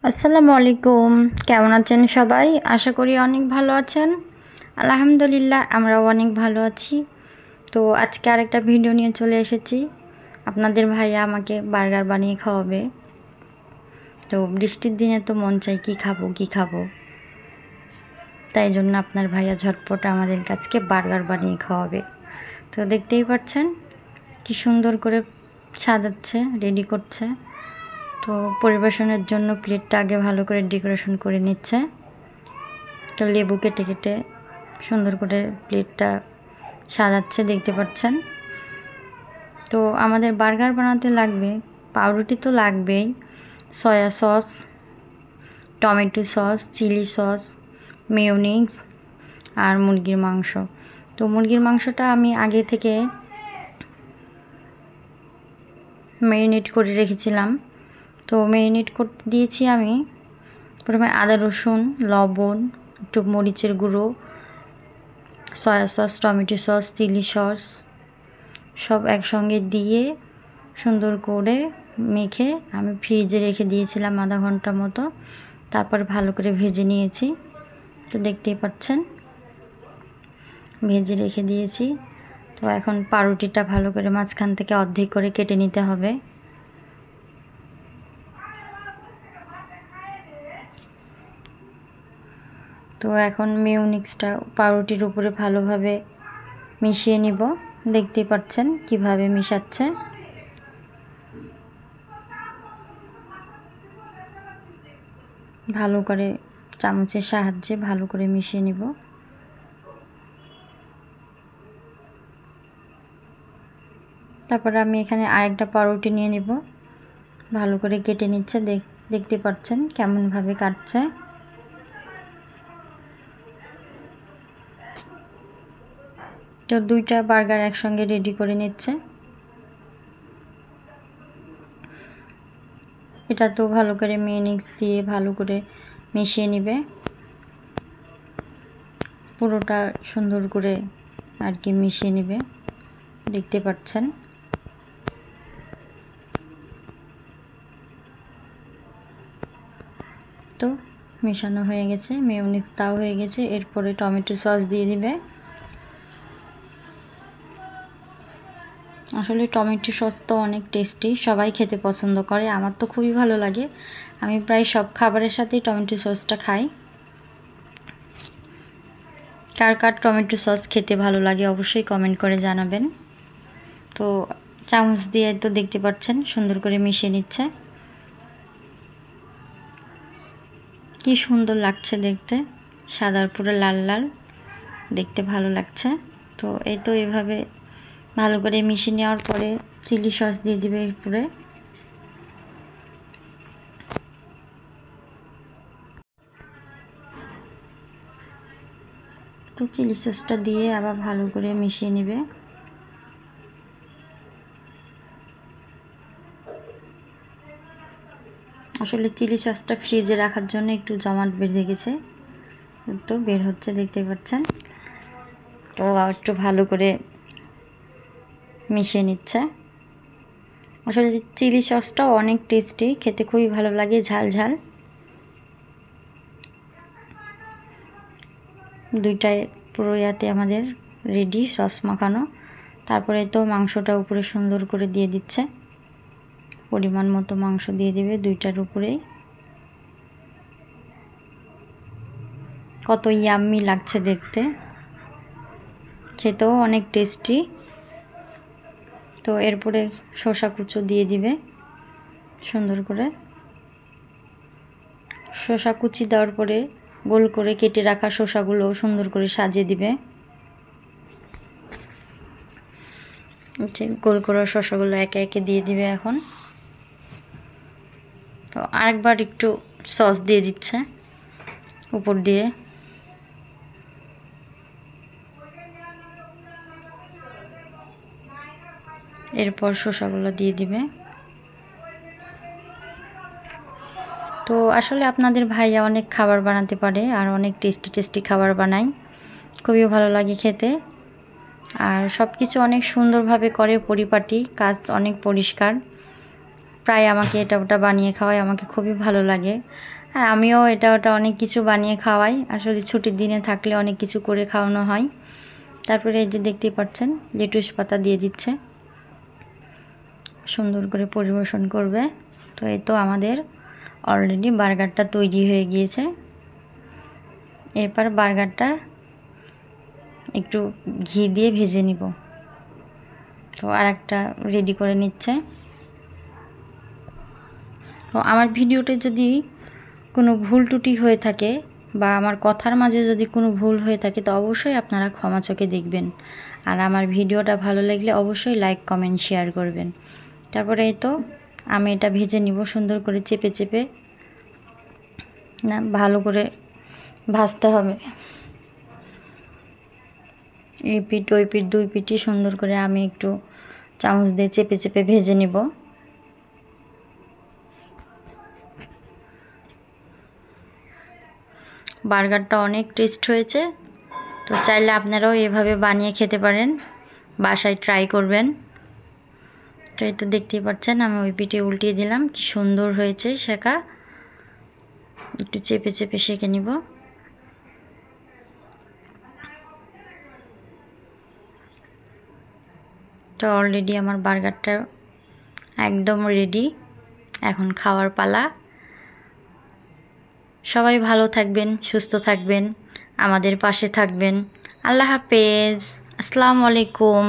আসসালামু আলাইকুম। কেমন আছেন সবাই? আশা করি অনেক ভালো আছেন। আলহামদুলিল্লাহ আমরাও অনেক ভালো আছি। তো আজকে আরেকটা ভিডিও নিয়ে চলে এসেছি। আপনাদের ভাইয়া আমাকে বার্গার বানিয়ে খাওয়াবে। তো বৃষ্টির দিনে তো মন চাই কী খাবো, তাই জন্য আপনার ভাইয়া ঝটপট আমাদের কাছকে বার্গার বানিয়ে খাওয়াবে। তো দেখতেই পাচ্ছেন কি সুন্দর করে সাজাচ্ছে, রেডি করছে। তো পরিবেশনের জন্য প্লেটটা আগে ভালো করে ডেকোরেশন করে নিচ্ছে। তো লেবু কেটে কেটে সুন্দর করে প্লেটটা সাজাচ্ছে, দেখতে পাচ্ছেন। তো আমাদের বার্গার বানাতে লাগবে পাউরুটি, তো লাগবেই, soya sauce, tomato sauce, chilli sauce, mayonnaise আর মুরগির মাংস। তো মুরগির মাংসটা আমি আগে থেকে ম্যারিনেট করে রেখেছিলাম। তো ম্যারিনেট করতে দিয়েছি আমি প্রথমে আদা রসুন, লবণ, একটু মরিচের গুঁড়ো, soya sauce, tomato sauce, chilli sauce সব একসঙ্গে দিয়ে সুন্দর করে মেখে আমি ফ্রিজে রেখে দিয়েছিলাম আধা ঘন্টার মতো। তারপর ভালো করে ভেজে নিয়েছি। তো দেখতেই পাচ্ছেন ভেজে রেখে দিয়েছি। তো এখন পাউরুটিটা ভালো করে মাঝখান থেকে অর্ধেক করে কেটে নিতে হবে। তো এখন মেয়োনিজটা পাউরুটির উপরে ভালোভাবে মিশিয়ে নিব। দেখতেই পাচ্ছেন কিভাবে মিশাচ্ছে। ভালো করে চামচের সাহায্যে ভালো করে মিশিয়ে নিব। তারপর আমি এখানে আরেকটা পাউরুটি নিয়ে নিব, ভালো করে কেটে নিচ্ছে। দেখতে পাচ্ছেন কেমনভাবে কাটছে। তো দুইটা বার্গার একসঙ্গে রেডি করে নিচ্ছে। এটা তো ভালো করে মেয়োনিজ দিয়ে ভালো করে মিশিয়ে নিবে, পুরোটা সুন্দর করে আর কি মিশিয়ে নিবে। দেখতে পাচ্ছেন তো মেশানো হয়ে গেছে, মেয়োনিজটাও হয়ে গেছে। এরপরে টমেটো সস দিয়ে দিবে। আসলে টমেটো সস তো অনেক টেস্টি, সবাই খেতে পছন্দ করে, আমার তো খুবই ভালো লাগে। আমি প্রায় সব খাবারের সাথেই টমেটো সসটা খাই। কার কার টমেটো সস খেতে ভালো লাগে অবশ্যই কমেন্ট করে জানাবেন। তো চামচ দিয়ে তো দেখতে পাচ্ছেন সুন্দর করে মিশিয়ে নিচ্ছে। কি সুন্দর লাগছে দেখতে, সাদার পুরো লাল লাল, দেখতে ভালো লাগছে। তো এই তো এভাবে ভালো করে মিশিয়ে নেওয়ার পরে চিলি সস দিয়ে দিবে এরপরে। তো চিলি সসটা দিয়ে আবার ভালো করে মিশিয়ে নেবে। আসলে চিলি সসটা ফ্রিজে রাখার জন্য একটু জমাট বেঁধে গেছে, তো বের হচ্ছে, দেখতে পাচ্ছেন। তো একটু ভালো করে মিশিয়ে নিচ্ছে। আসলে চিলি সসটাও অনেক টেস্টি, খেতে খুবই ভালো লাগে, ঝাল ঝাল। দুইটাই পুরো ইয়াতে আমাদের রেডি সস মাখানো। তারপরে তো মাংসটা উপরে সুন্দর করে দিয়ে দিচ্ছে, পরিমাণ মতো মাংস দিয়ে দিবে দুইটার উপরেই। কত ইয়াম্মি লাগছে দেখতে, খেতেও অনেক টেস্টি। তো এরপরে শসা কুচো দিয়ে দিবে সুন্দর করে। শসা কুচি দেওয়ার পরে গোল করে কেটে রাখা শসাগুলো সুন্দর করে সাজিয়ে দিবে। গোল করে শসাগুলো একে একে দিয়ে দিবে এখন। তো আরেকবার একটু সস দিয়ে দিচ্ছে উপর দিয়ে। এরপর শসাগুলো দিয়ে দিবে। তো আসলে আপনাদের ভাইয়া অনেক খাবার বানাতে পারে আর অনেক টেস্টি টেস্টি খাবার বানায়, খুবই ভালো লাগে খেতে। আর সব কিছু অনেক সুন্দরভাবে করে, পরিপাটি, কাজ অনেক পরিষ্কার। প্রায় আমাকে এটা ওটা বানিয়ে খাওয়ায়, আমাকে খুবই ভালো লাগে। আর আমিও এটা ওটা অনেক কিছু বানিয়ে খাওয়াই। আসলে ছুটির দিনে থাকলে অনেক কিছু করে খাওয়ানো হয়। তারপরে এই যে দেখতেই পাচ্ছেন লেটুস পাতা দিয়ে দিচ্ছে, সুন্দর করে পরিবেশন করবে। তো এই তো আমাদের অলরেডি বার্গারটা তৈরি হয়ে গিয়েছে। এরপর বার্গারটা একটু ঘি দিয়ে ভেজে নিব। তো আর একটা রেডি করে নিচ্ছে। তো আমার ভিডিওতে যদি কোনো ভুল ত্রুটি হয়ে থাকে বা আমার কথার মাঝে যদি কোনো ভুল হয়ে থাকে তো অবশ্যই আপনারা ক্ষমা চোখে দেখবেন। আর আমার ভিডিওটা ভালো লাগলে অবশ্যই লাইক কমেন্ট শেয়ার করবেন। তারপরে এই তো আমি এটা ভেজে নিব সুন্দর করে চেপে চেপে, না ভালো করে ভাজতে হবে। এই পিঠ ওই পিঠ দুই পিঠই সুন্দর করে আমি একটু চামচ দিয়ে চেপে চেপে ভেজে নিব। বার্গারটা অনেক টেস্ট হয়েছে। তো চাইলে আপনারাও এভাবে বানিয়ে খেতে পারেন, বাসায় ট্রাই করবেন। তো এই তো দেখতেই পাচ্ছেন আমি ওই পিঠে উল্টিয়ে দিলাম, কি সুন্দর হয়েছে সেকা। একটু চেপে চেপে সেঁকে নিব। তো অলরেডি আমার বার্গারটা একদম রেডি, এখন খাওয়ার পালা। সবাই ভালো থাকবেন, সুস্থ থাকবেন, আমাদের পাশে থাকবেন। আল্লাহ হাফেজ, আসসালামু আলাইকুম।